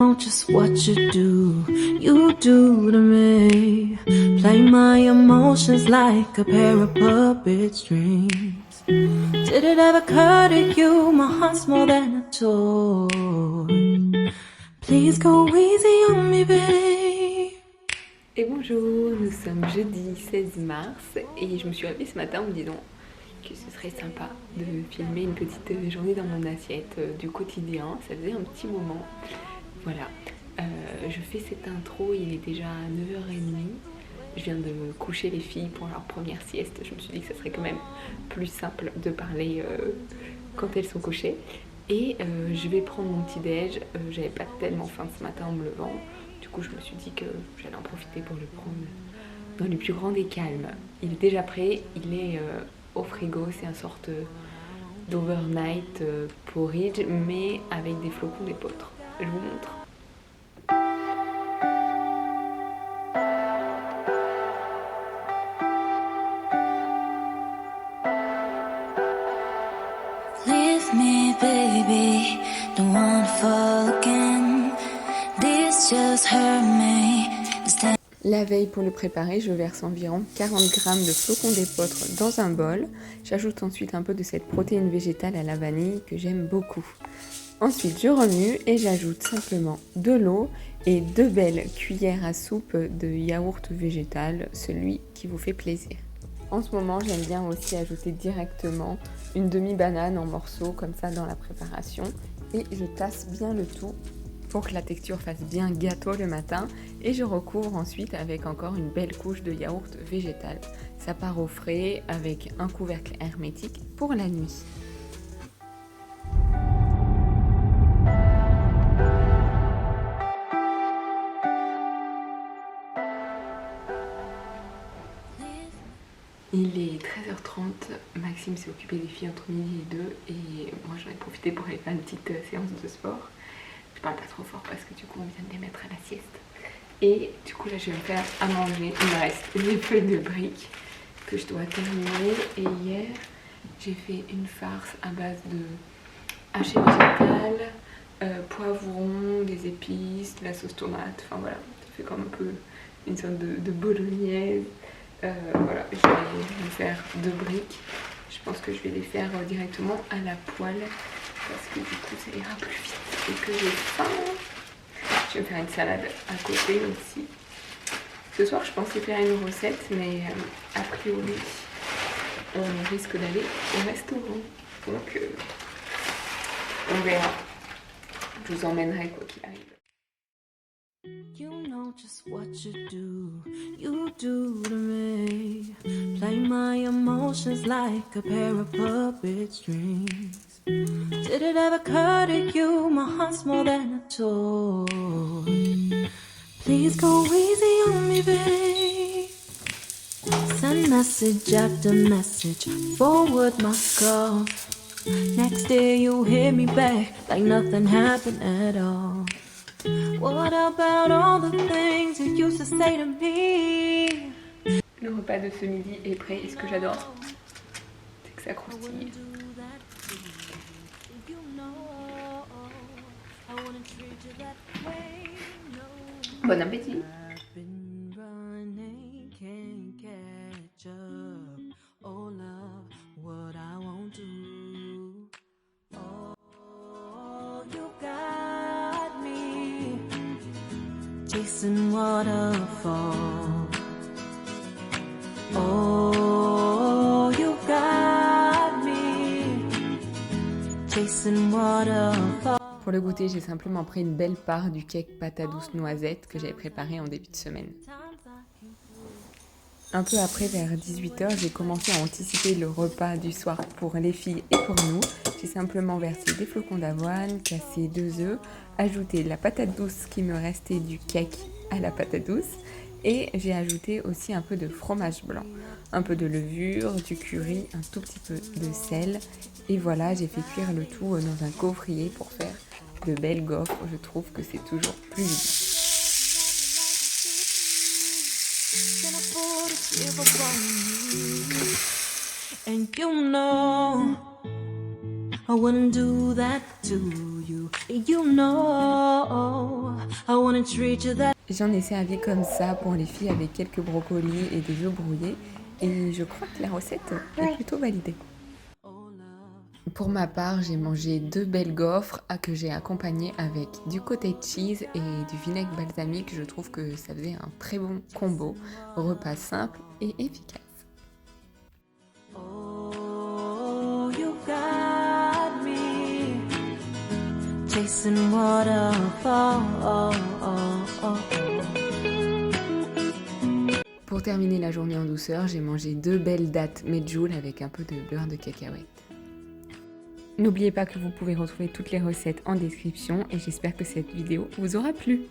know just what you do to me. Play my emotions like a pair of puppet strings. Did it ever occur to you, my heart's more than a toy? Please go easy on me, babe. Et bonjour, nous sommes jeudi 16 mars et je me suis réveillée ce matin en me disant que ce serait sympa de filmer une petite journée dans mon assiette du quotidien. Ça faisait un petit moment. Voilà, je fais cette intro, il est déjà 9h30. Je viens de coucher les filles pour leur première sieste. Je me suis dit que ce serait quand même plus simple de parler quand elles sont couchées. Et je vais prendre mon petit déj. J'avais pas tellement faim ce matin en me levant. Du coup, je me suis dit que j'allais en profiter pour le prendre dans le plus grand des calmes. Il est déjà prêt, il est au frigo. C'est une sorte d'overnight porridge, mais avec des flocons d'épeautre. Je vous montre. Leave me, baby, don't wanna fall again. This just hurt me. La veille, pour le préparer, je verse environ 40 g de flocons d'épeautre dans un bol. J'ajoute ensuite un peu de cette protéine végétale à la vanille que j'aime beaucoup. Ensuite, je remue et j'ajoute simplement de l'eau et 2 belles cuillères à soupe de yaourt végétal, celui qui vous fait plaisir. En ce moment, j'aime bien aussi ajouter directement une demi-banane en morceaux comme ça dans la préparation et je tasse bien le tout pour que la texture fasse bien gâteau le matin et je recouvre ensuite avec encore une belle couche de yaourt végétal. Ça part au frais avec un couvercle hermétique pour la nuit. Il est 13h30, Maxime s'est occupé des filles entre midi et 2 et moi j'en ai profité pour aller faire une petite séance de sport. Je parle pas trop fort parce que du coup on vient de les mettre à la sieste. Et du coup là je vais me faire à manger. Il me reste les feuilles de briques que je dois terminer. Et hier j'ai fait une farce à base de hachis végétal, poivron, des épices, de la sauce tomate. Enfin voilà, ça fait comme un peu une sorte de bolognaise. Voilà, je vais me faire 2 briques. Je pense que je vais les faire directement à la poêle parce que du coup ça ira plus vite et que j'ai faim. Je vais me faire une salade à côté aussi. Ce soir je pensais faire une recette mais a priori on risque d'aller au restaurant. Donc on verra. Je vous emmènerai quoi qu'il arrive. You know just what you do to me. Play my emotions like a pair of puppet strings. Did it ever occur to you, my heart's more than a toy? Please go easy on me, babe. Send message after message, forward my call. Next day you hit me back like nothing happened at all. What about all the things you used to say to me? Le repas de ce midi est prêt et ce que j'adore, c'est que ça croustille. Bon appétit! Chasing waterfall. Oh, you got me. Chasing waterfall. Pour le goûter, j'ai simplement pris une belle part du cake pâte à douce noisette que j'avais préparé en début de semaine. Un peu après, vers 18h, j'ai commencé à anticiper le repas du soir pour les filles et pour nous. J'ai simplement versé des flocons d'avoine, cassé 2 œufs, ajouté la patate douce qui me restait du cake à la patate douce et j'ai ajouté aussi un peu de fromage blanc, un peu de levure, du curry, un tout petit peu de sel et voilà, j'ai fait cuire le tout dans un gaufrier pour faire de belles gaufres. Je trouve que c'est toujours plus vite. And you know I wouldn't do that to you. You know, I wanna treat you that. J'en ai servi comme ça pour les filles avec quelques brocolis et des œufs brouillés. Et je crois que la recette est plutôt validée. Pour ma part, j'ai mangé 2 belles gaufres que j'ai accompagnées avec du cottage cheese et du vinaigre balsamique. Je trouve que ça faisait un très bon combo, repas simple et efficace. Oh, you got me chasing waterfall. Pour terminer la journée en douceur, j'ai mangé 2 belles dattes medjool avec un peu de beurre de cacahuète. N'oubliez pas que vous pouvez retrouver toutes les recettes en description et j'espère que cette vidéo vous aura plu.